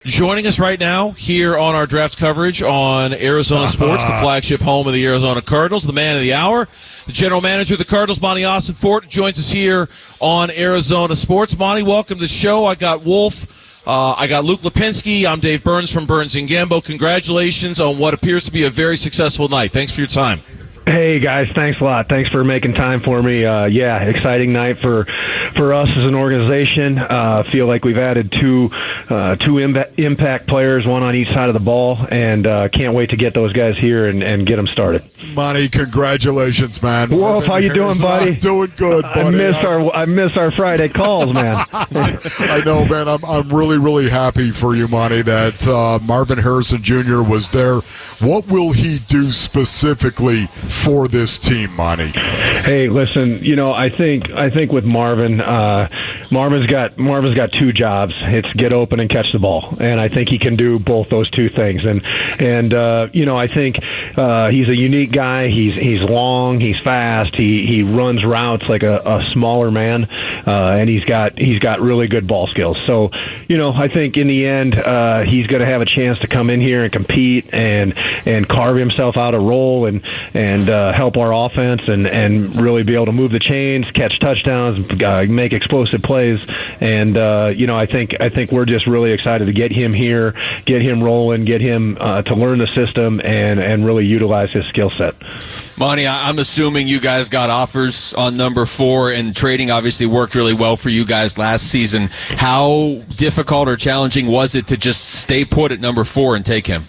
Joining us right now here on our draft coverage on Arizona Sports, the flagship home of the Arizona Cardinals, the man of the hour, the general manager of the Cardinals, Monti Ossenfort, joins us here on Arizona Sports. Monti, welcome to the show. I got Wolf. I got Luke Lipinski. I'm Dave Burns from Burns & Gambo. Congratulations on what appears to be a very successful night. Thanks for your time. Hey, guys. Thanks a lot. Thanks for making time for me. Exciting night for us as an organization. Feel like we've added two impact players, one on each side of the ball, and can't wait to get those guys here and get them started. Monti, congratulations, man. Wolf, how you doing, buddy? I'm doing good, buddy. I miss our Friday calls, man. I know, man. I'm really, really happy for you, Monti, that Marvin Harrison Jr. was there. What will he do specifically for this team, Monti? Hey, listen, I think with Marvin, Marvin's got two jobs. It's get open and catch the ball, and I think he can do both those two things. And I think he's a unique guy. He's long, he's fast, he runs routes like a smaller man, and he's got really good ball skills. So, I think in the end, he's going to have a chance to come in here and compete and carve himself out a role and help our offense and really be able to move the chains, catch touchdowns, make explosive plays. And I think we're just really excited to get him here, get him rolling, get him to learn the system and really utilize his skill set. Monti, I'm assuming you guys got offers on number 4, and trading obviously worked really well for you guys last season. How difficult or challenging was it to just stay put at number 4 and take him?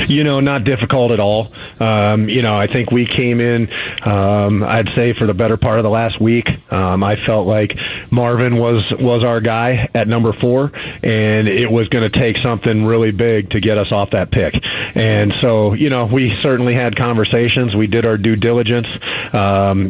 Not difficult at all. I think we came in, I'd say for the better part of the last week. I felt like Marvin was our guy at number 4, and it was going to take something really big to get us off that pick. And so, we certainly had conversations. We did our due diligence.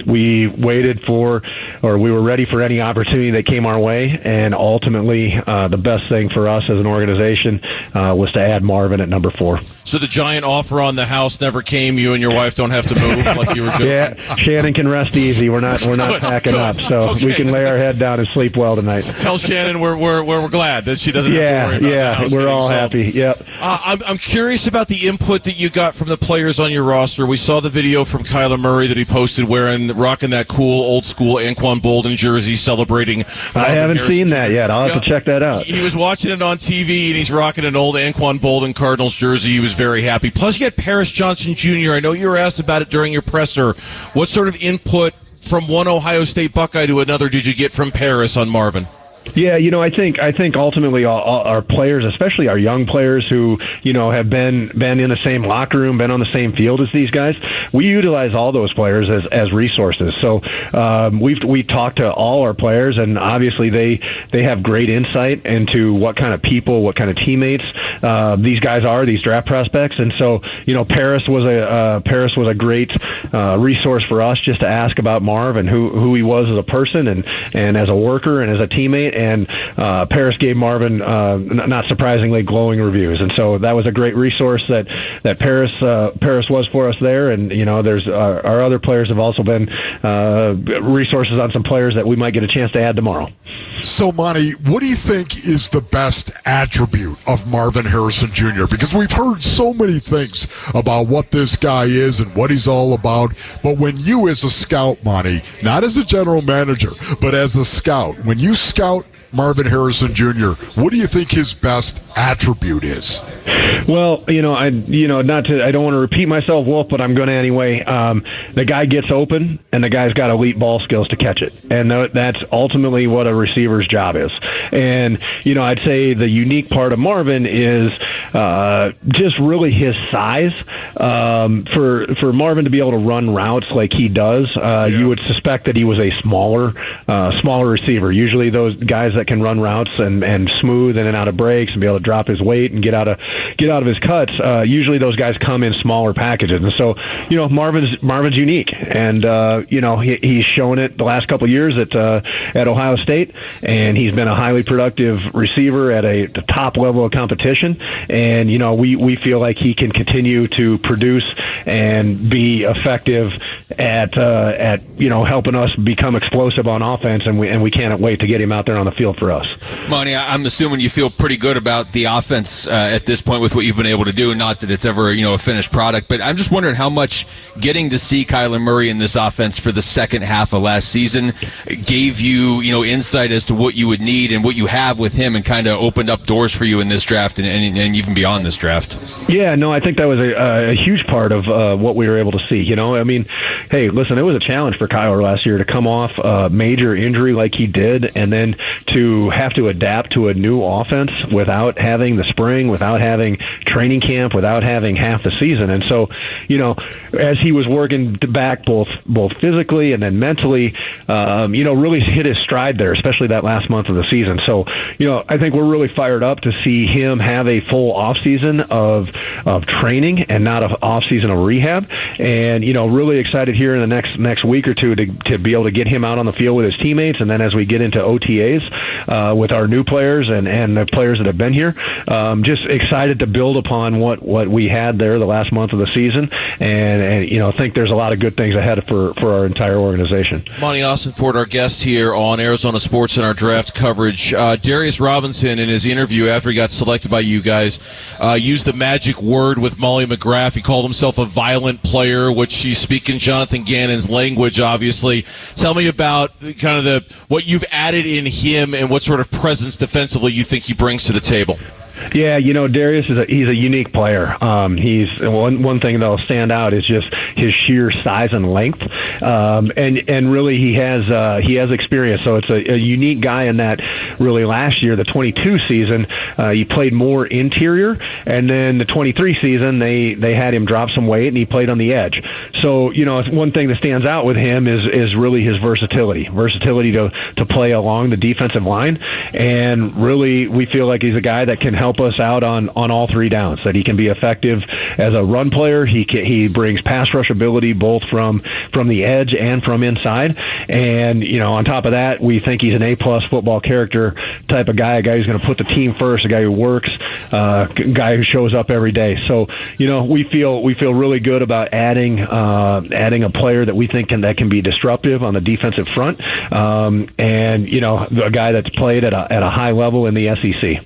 We waited we were ready for any opportunity that came our way. And ultimately, the best thing for us as an organization was to add Marvin at number 4. So the giant offer on the house never came. You and your wife don't have to move like you were joking. Yeah, Shannon can rest easy. We're not packing up, so we can lay our head down and sleep well tonight. Tell Shannon we're glad that she doesn't have to worry about the house. We're all sold. happy. Yep. I'm curious about the input that you got from the players on your roster. We saw the video from Kyler Murray that he posted rocking that cool old school Anquan Boldin jersey, celebrating. I haven't seen that yet. I'll have to check that out. He was watching it on TV, and he's rocking an old Anquan Boldin Cardinals jersey. He was very happy. Plus, you had Paris Johnson Jr. I know you were asked about it during your presser. What sort of input from one Ohio State Buckeye to another did you get from Paris on Marvin? Yeah, I think ultimately our players, especially our young players who, have been in the same locker room, been on the same field as these guys, we utilize all those players as resources. So we talked to all our players, and obviously they have great insight into what kind of people, what kind of teammates these guys are, these draft prospects. And so, Paris was a great resource for us just to ask about Marv and who he was as a person and as a worker and as a teammate. And Paris gave Marvin, not surprisingly, glowing reviews, and so that was a great resource that Paris was for us there. And there's our other players have also been resources on some players that we might get a chance to add tomorrow. So, Monti, what do you think is the best attribute of Marvin Harrison Jr.? Because we've heard so many things about what this guy is and what he's all about, but when you as a scout, Monti, not as a general manager, but as a scout, when you scout Marvin Harrison Jr., what do you think his best attribute is? Well, I don't want to repeat myself, Wolf, but I'm going to anyway. The guy gets open, and the guy's got elite ball skills to catch it, and that's ultimately what a receiver's job is. And I'd say the unique part of Marvin is just really his size. For Marvin to be able to run routes like he does, you would suspect that he was a smaller receiver. Usually, those guys that can run routes and smooth in and out of breaks and be able to drop his weight and get out of get out of his cuts, usually those guys come in smaller packages. And so, Marvin's unique, and he's shown it the last couple of years at Ohio State, and he's been a highly productive receiver at the top level of competition. And we feel like he can continue to produce and be effective at helping us become explosive on offense, and we can't wait to get him out there on the field for us. Monty, I'm assuming you feel pretty good about the offense at this point with what you've been able to do. Not that it's ever a finished product, but I'm just wondering how much getting to see Kyler Murray in this offense for the second half of last season gave you insight as to what you would need and what you have with him, and kind of opened up doors for you in this draft and even beyond this draft. Yeah, no, I think that was a huge part of what we were able to see. Hey, listen, it was a challenge for Kyler last year to come off a major injury like he did, and then to have to adapt to a new offense without having the spring, without having training camp, without having half the season. And so, as he was working back both physically and then mentally, really hit his stride there, especially that last month of the season. So, I think we're really fired up to see him have a full off season of training and not an off season of rehab. And, really excited here in the next week or two to be able to get him out on the field with his teammates. And then as we get into OTAs with our new players and the players that have been here, just excited to build upon what we had there the last month of the season, and think there's a lot of good things ahead for our entire organization. Monti Ossenfort, our guest here on Arizona Sports and our draft coverage. Darius Robinson, in his interview after he got selected by you guys, used the magic word with Molly McGrath. He called himself a violent player, which he's speaking Jonathan Gannon's language, obviously. Tell me about kind of what you've added in him and what sort of presence defensively you think he brings to the table. Yeah, Darius he's a unique player. He's one thing that'll stand out is just his sheer size and length, and really he has experience. So it's a unique guy in that. Really, last year, the 22 season, he played more interior, and then the 23 season they had him drop some weight and he played on the edge. So one thing that stands out with him is really his versatility to play along the defensive line, and really we feel like he's a guy that can help us out on all three downs, that he can be effective as a run player. He brings pass rush ability both from the edge and from inside, and on top of that, we think he's an A-plus football character type of guy, a guy who's going to put the team first, a guy who works, a guy who shows up every day. So we feel really good about adding a player that we think that can be disruptive on the defensive front, and a guy that's played at a high level in the SEC.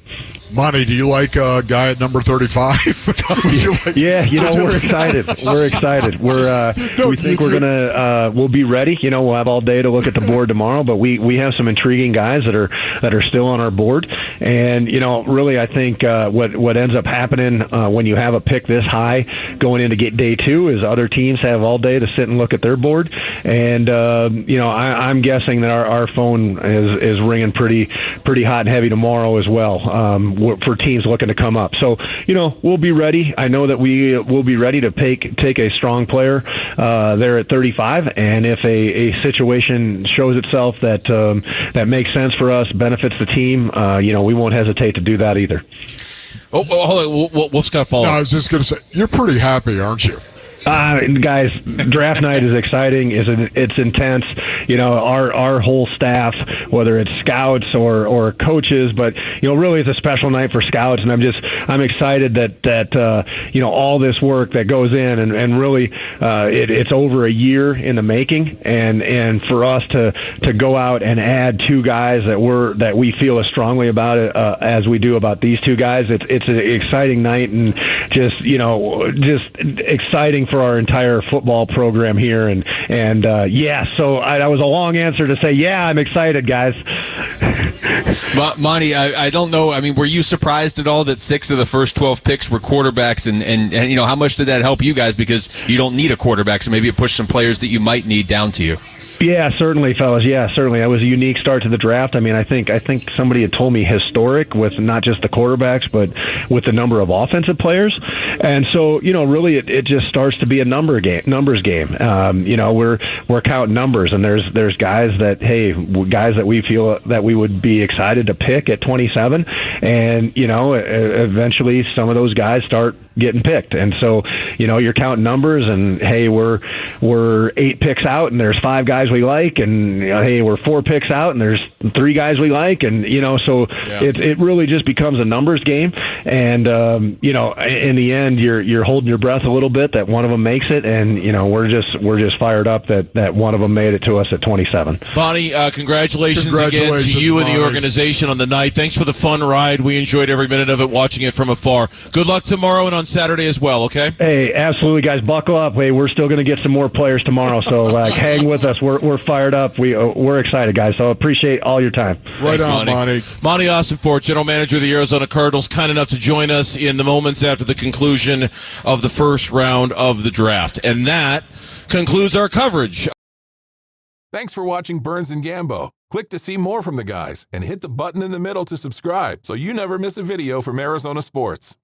Monty, do you like a guy at number 35? Yeah, we're excited. We're excited. We think we'll be ready. We'll have all day to look at the board tomorrow, but we have some intriguing guys that are still on our board. And really, I think what ends up happening when you have a pick this high going into day two is other teams have all day to sit and look at their board. And I'm guessing that our phone is ringing pretty hot and heavy tomorrow as well. For teams looking to come up. So, we'll be ready. I know that we will be ready to take a strong player there at 35, and if a situation shows itself that makes sense for us, benefits the team, we won't hesitate to do that either. Oh, hold on. We'll Scott follow. No, I was just going to say, you're pretty happy, aren't you? Guys, draft night is exciting. It's intense. Our whole staff, whether it's scouts or coaches, but really it's a special night for scouts, and I'm excited that all this work that goes in, and really it's over a year in the making, and for us to go out and add two guys that we feel as strongly about it as we do about these two guys. It's an exciting night, and just exciting for our entire football program here, and so that was a long answer to say, yeah, I'm excited, guys. Monty, I don't know. I mean, were you surprised at all that 6 of the first 12 picks were quarterbacks, and how much did that help you guys, because you don't need a quarterback, so maybe it pushed some players that you might need down to you? Yeah, certainly, fellas. Yeah, certainly. That was a unique start to the draft. I mean, I think somebody had told me historic with not just the quarterbacks, but with the number of offensive players. And so, really it just starts to be a numbers game. We're counting numbers, and there's guys that we feel that we would be excited to pick at 27, and eventually some of those guys start getting picked. And so, you're counting numbers, and hey, we're 8 picks out and there's 5 guys we like, and hey, we're 4 picks out and there's 3 guys we like, and it really just becomes a numbers game. And in the end, you're holding your breath a little bit that one of them makes it, and we're just fired up that one of them made it to us at 27. Bonnie, congratulations again to you and the organization on the night. Thanks for the fun ride. We enjoyed every minute of it, watching it from afar. Good luck tomorrow and on Saturday as well, okay? Hey, absolutely, guys. Buckle up. Hey, we're still going to get some more players tomorrow, so hang with us. We're fired up. We're excited, guys, so appreciate all your time. Right. Thanks, on, Monty. Monti Ossenfort, general manager of the Arizona Cardinals, kind enough to join us in the moments after the conclusion of the first round of the draft. And that concludes our coverage. Thanks for watching Burns and Gambo. Click to see more from the guys and hit the button in the middle to subscribe so you never miss a video from Arizona sports.